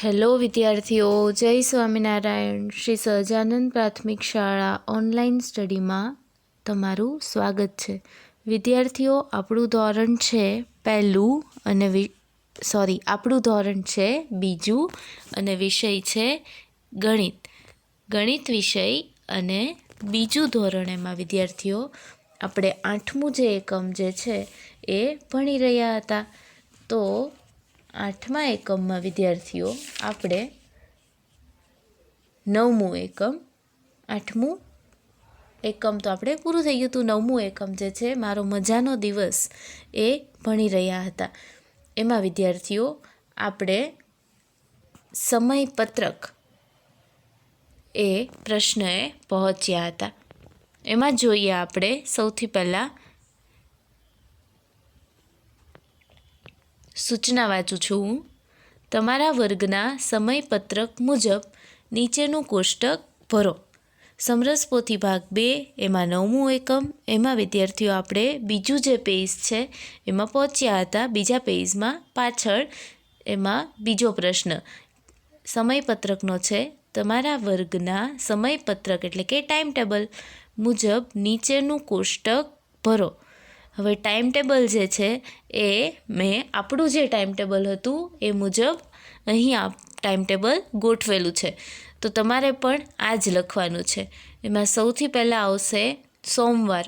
Hello વિદ્યાર્થીઓ, જય સ્વામિનારાયણ. શ્રી સહજાનંદ પ્રાથમિક શાળા ઓનલાઈન સ્ટડીમાં તમારું સ્વાગત છે. વિદ્યાર્થીઓ, આપણું ધોરણ છે પહેલું અને આપણું ધોરણ છે બીજું અને વિષય છે ગણિત. ગણિત વિષય અને બીજું ધોરણ એમાં વિદ્યાર્થીઓ આપણે 8મું જે એકમ જે છે એ ભણી રહ્યા હતા. તો 8મા એકમમાં વિદ્યાર્થીઓ આપણે 9મું એકમ, 8મું એકમ તો આપણે પૂરું થઈ ગયું હતું. 9મું એકમ જે છે મારો મજાનો દિવસ એ ભણી રહ્યા હતા. એમાં વિદ્યાર્થીઓ આપણે સમયપત્રક એ પ્રશ્નએ પહોંચ્યા હતા. એમાં જોઈએ આપણે સૌથી પહેલાં સૂચના વાંચું છું હું. તમારા વર્ગના સમયપત્રક મુજબ નીચેનું કોષ્ટક ભરો. સમરસપોથી ભાગ 2 એમાં 9મું એકમ. એમાં વિદ્યાર્થીઓ આપણે બીજું જે પેજ છે એમાં પહોંચ્યા હતા. બીજા પેજમાં પાછળ એમાં બીજો પ્રશ્ન સમયપત્રકનો છે. તમારા વર્ગના સમયપત્રક એટલે કે ટાઈમ ટેબલ મુજબ નીચેનું કોષ્ટક ભરો. હવે ટાઈમ ટેબલ જે છે એ મેં આપણું જે ટાઈમ ટેબલ હતું એ મુજબ અહીં આ ટાઈમ ટેબલ ગોઠવેલું છે. તો તમારે પણ આ જ લખવાનું છે. એમાં સૌથી પહેલાં આવશે સોમવાર.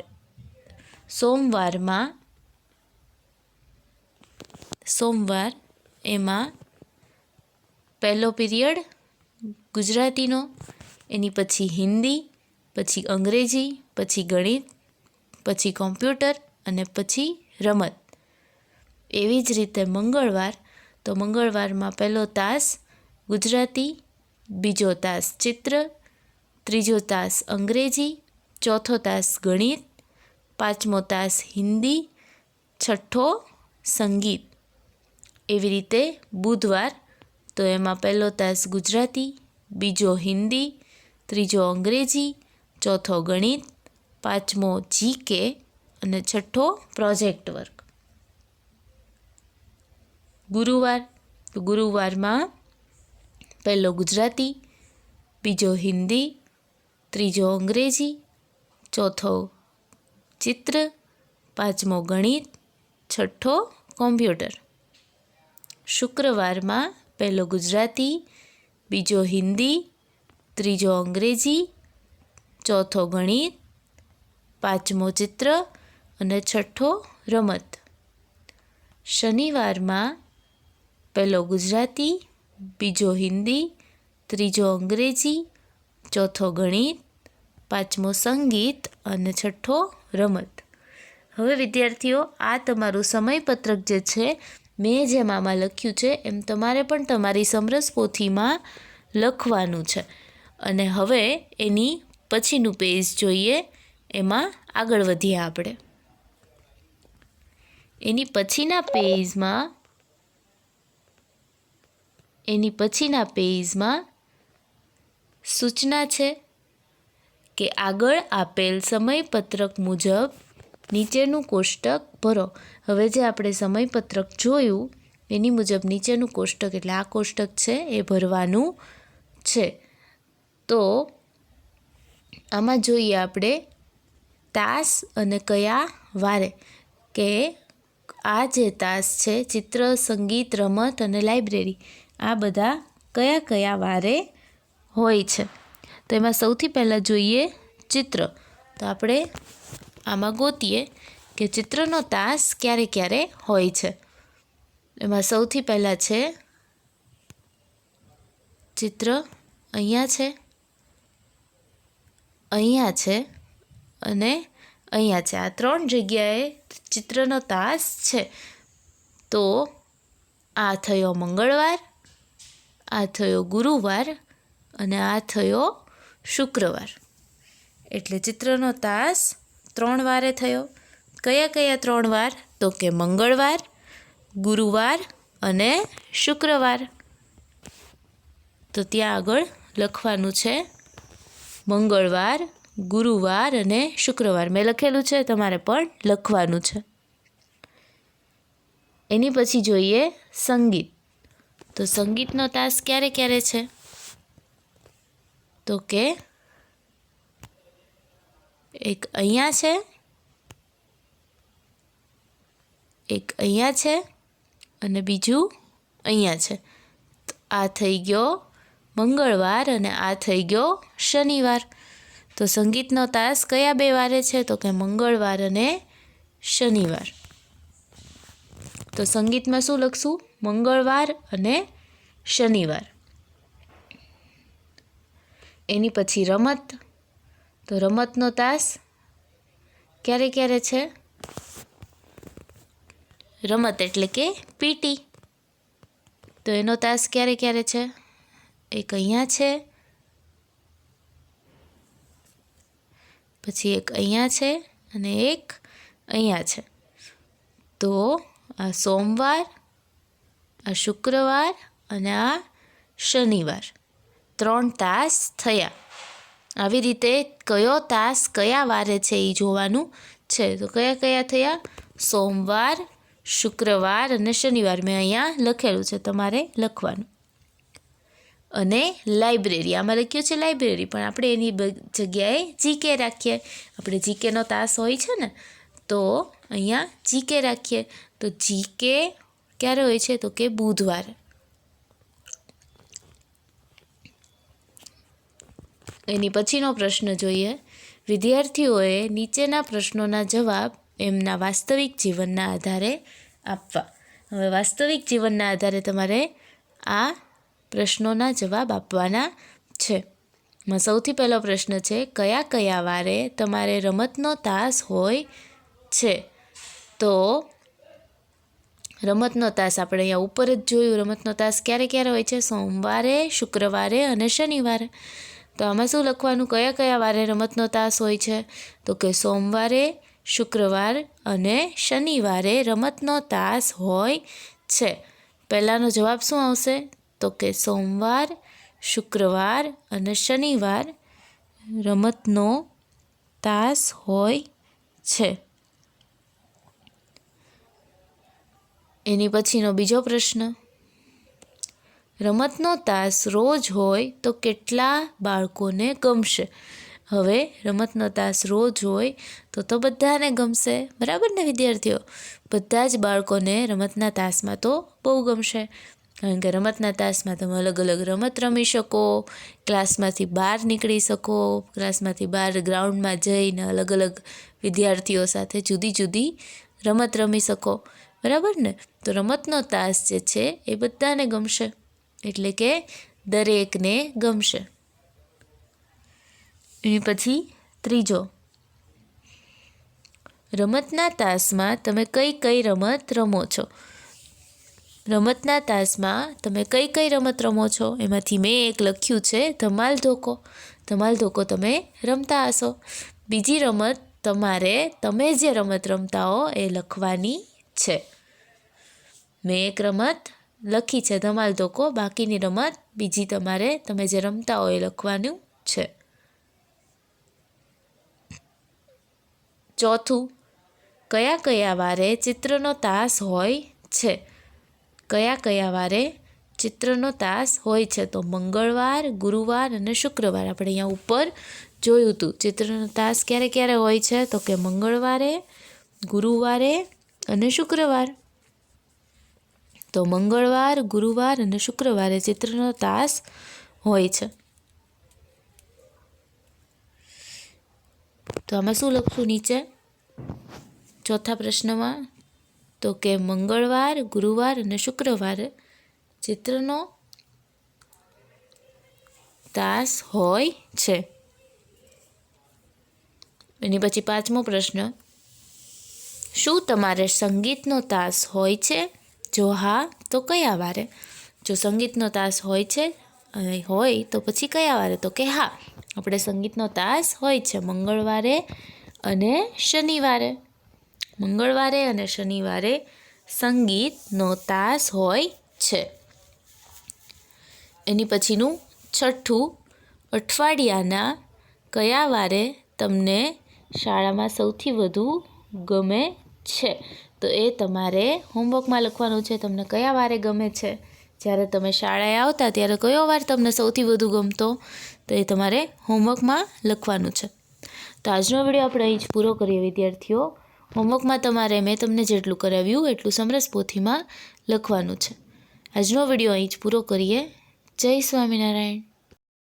સોમવાર એમાં પહેલો પીરિયડ ગુજરાતીનો, એની પછી હિન્દી, પછી અંગ્રેજી, પછી ગણિત, પછી કોમ્પ્યુટર અને પછી રમત. એવી જ રીતે મંગળવાર, તો મંગળવારમાં પહેલો તાસ ગુજરાતી, બીજો તાસ ચિત્ર, ત્રીજો તાસ અંગ્રેજી, ચોથો તાસ ગણિત, પાંચમો તાસ હિન્દી, છઠ્ઠો સંગીત. એવી રીતે બુધવાર, તો એમાં પહેલો તાસ ગુજરાતી, બીજો હિન્દી, ત્રીજો અંગ્રેજી, ચોથો ગણિત, પાંચમો જીકે અને છઠ્ઠો પ્રોજેક્ટ વર્ક. ગુરુવાર, તો ગુરુવારમાં પહેલો ગુજરાતી, બીજો હિન્દી, ત્રીજો અંગ્રેજી, ચોથો ચિત્ર, પાંચમો ગણિત, છઠ્ઠો કોમ્પ્યુટર. શુક્રવારમાં પહેલો ગુજરાતી, બીજો હિન્દી, ત્રીજો અંગ્રેજી, ચોથો ગણિત, પાંચમો ચિત્ર અને છઠ્ઠો રમત. શનિવારમાં પહેલો ગુજરાતી, બીજો હિન્દી, ત્રીજો અંગ્રેજી, ચોથો ગણિત, પાંચમો સંગીત અને છઠ્ઠો રમત. હવે વિદ્યાર્થીઓ, આ તમારું સમયપત્રક જે છે મેં જેમ આમાં લખ્યું છે એમ તમારે પણ તમારી સમરસ પોથીમાં લખવાનું છે. અને હવે એની પછીનું પેજ જોઈએ. એમાં આગળ વધીએ આપણે. એની પછીના પેજમાં સૂચના છે કે આગળ આપેલ સમયપત્રક મુજબ નીચેનું કોષ્ટક ભરો. હવે જે આપણે સમયપત્રક જોયું એની મુજબ નીચેનું કોષ્ટક એટલે આ કોષ્ટક છે એ ભરવાનું છે. તો આમાં જોઈએ આપણે તાસ અને કયા વારે, કે આ જે તાસ છે ચિત્ર, સંગીત, રમત અને લાઇબ્રેરી, આ બધા કયા કયા વારે હોય છે. તો એમાં સૌથી પહેલાં જોઈએ ચિત્ર. તો આપણે આમાં ગોતીએ કે ચિત્રનો તાસ ક્યારે ક્યારે હોય છે. એમાં સૌથી પહેલાં છે ચિત્ર, અહીંયા છે અને અહીંયા છે. આ 3 જગ્યાએ ચિત્રનો તાસ છે. તો આ થયો મંગળવાર, આ થયો ગુરુવાર અને આ થયો શુક્રવાર. એટલે ચિત્રનો તાસ 3 વારે થયો. કયા કયા 3 વાર? તો કે મંગળવાર, ગુરુવાર અને શુક્રવાર. તો ત્યાં આગળ લખવાનું છે મંગળવાર, ગુરુવાર અને શુક્રવાર. મેં લખેલું છે, તમારે પણ લખવાનું છે. એની પછી જોઈએ સંગીત. તો સંગીતનો તાસ ક્યારે ક્યારે છે? તો કે એક અહીંયા છે, એક અહીંયા છે અને બીજું અહીંયા છે. તો આ થઈ ગયો મંગળવાર અને આ થઈ ગયો શનિવાર. તો સંગીતનો તાસ કયા 2 વારે છે? તો કે મંગળવાર અને શનિવાર. તો સંગીતમાં શું લખશું? મંગળવાર અને શનિવાર. એની પછી રમત. તો રમતનો તાસ ક્યારે ક્યારે છે? રમત એટલે કે પીટી. તો એનો તાસ ક્યારે ક્યારે છે? એક અહીંયા છે, પછી એક અહીંયા છે અને એક અહીંયા છે. તો આ સોમવાર, આ શુક્રવાર અને આ શનિવાર 3 તાસ થયા. આવી રીતે કયો તાસ કયા વારે છે એ જોવાનું છે. તો કયા કયા થયા? સોમવાર, શુક્રવાર અને શનિવાર. મેં અહીંયા લખેલું છે, તમારે લખવાનું. અને લાઇબ્રેરી, આમાં લખ્યું છે લાઇબ્રેરી, પણ આપણે એની જગ્યાએ જીકે રાખીએ. આપણે જીકેનો તાસ હોય છે ને, તો અહીંયા જીકે રાખીએ. તો જીકે ક્યારે હોય છે? તો કે બુધવાર. એની પછીનો પ્રશ્ન જોઈએ. વિદ્યાર્થીઓએ નીચેના પ્રશ્નોના જવાબ એમના વાસ્તવિક જીવનના આધારે આપવા. હવે વાસ્તવિક જીવનના આધારે તમારે આ પ્રશ્નોના જવાબ આપવાના છે. સૌથી પહેલો પ્રશ્ન છે, કયા કયા વારે તમારે રમતનો તાસ હોય છે? તો રમતનો તાસ આપણે અહીંયા ઉપર જ જોયું. રમતનો તાસ ક્યારે ક્યારે હોય છે? સોમવારે, શુક્રવારે અને શનિવારે. તો આમાં શું લખવાનું? કયા કયા વારે રમતનો તાસ હોય છે? તો કે સોમવારે, શુક્રવાર અને શનિવારે રમતનો તાસ હોય છે. પહેલાંનો જવાબ શું આવશે? તો કે સોમવાર, શુક્રવાર અને શનિવાર રમતનો તાસ હોય છે. એની પછીનો બીજો પ્રશ્ન, રમતનો તાસ રોજ હોય તો કેટલા બાળકોને ગમશે? હવે રમતનો તાસ રોજ હોય તો બધાને ગમશે, બરાબર ને વિદ્યાર્થીઓ? બધા જ બાળકોને રમતના તાસમાં તો બહુ ગમશે. કારણ કે રમતના તાસમાં તમે અલગ અલગ રમત રમી શકો, ક્લાસમાંથી બહાર નીકળી શકો, ક્લાસમાંથી બહાર ગ્રાઉન્ડમાં જઈને અલગ અલગ વિદ્યાર્થીઓ સાથે જુદી જુદી રમત રમી શકો, બરાબર ને? તો રમતનો તાસ જે છે એ બધાને ગમશે, એટલે કે દરેકને ગમશે. એની પછી ત્રીજો, રમતના તાસમાં તમે કઈ કઈ રમત રમો છો? રમતના તાસમાં તમે કઈ કઈ રમત રમો છો? એમાંથી મેં એક લખ્યું છે ધમાલ ધોકો. ધમાલ ધોકો તમે રમતા હશો. બીજી રમત તમે જે રમત રમતા હો એ લખવાની છે. મેં એક રમત લખી છે ધમાલ ધોકો, બાકીની રમત બીજી તમે જે રમતા હો એ લખવાનું છે. ચોથું, કયા કયા વારે ચિત્રનો તાસ હોય છે? કયા કયા વારે ચિત્રનો તાસ હોય છે? તો મંગળવાર, ગુરુવાર અને શુક્રવાર. આપણે અહીંયા ઉપર જોયું હતું ચિત્રનો તાસ ક્યારે ક્યારે હોય છે? તો કે મંગળવારે, ગુરુવારે અને શુક્રવાર. તો મંગળવાર, ગુરુવાર અને શુક્રવારે ચિત્રનો તાસ હોય છે. તો આમાં શું લખશું નીચે ચોથા પ્રશ્નમાં? તો કે મંગળવાર, ગુરુવાર અને શુક્રવાર ચિત્રનો તાસ હોય છે. એની પછી પાંચમો પ્રશ્ન, શું તમારે સંગીતનો તાસ હોય છે? જો હા તો કયા વારે? જો સંગીતનો તાસ હોય છે તો પછી કયા વારે? તો કે હા, આપણે સંગીતનો તાસ હોય છે મંગળવારે અને શનિવારે. મંગળવારે અને શનિવારે સંગીતનો તાસ હોય છે. એની પછીનું છઠ્ઠું, અઠવાડિયાના કયા વારે તમને શાળામાં સૌથી વધુ ગમે છે? તો એ તમારે હોમવર્કમાં લખવાનું છે. તમને કયા વારે ગમે છે જ્યારે તમે શાળાએ આવતા ત્યારે કયો વાર તમને સૌથી વધુ ગમતો, તો એ તમારે હોમવર્કમાં લખવાનું છે. તો આજનો વિડીયો આપણે અહીં જ પૂરો કરીએ વિદ્યાર્થીઓ. હોમવર્કમાં તમારે મેં તમને જેટલું કરાવ્યું એટલું સમરસ પોથીમાં લખવાનું છે. આજનો વિડીયો અહીં જ પૂરો કરીએ. જય સ્વામિનારાયણ.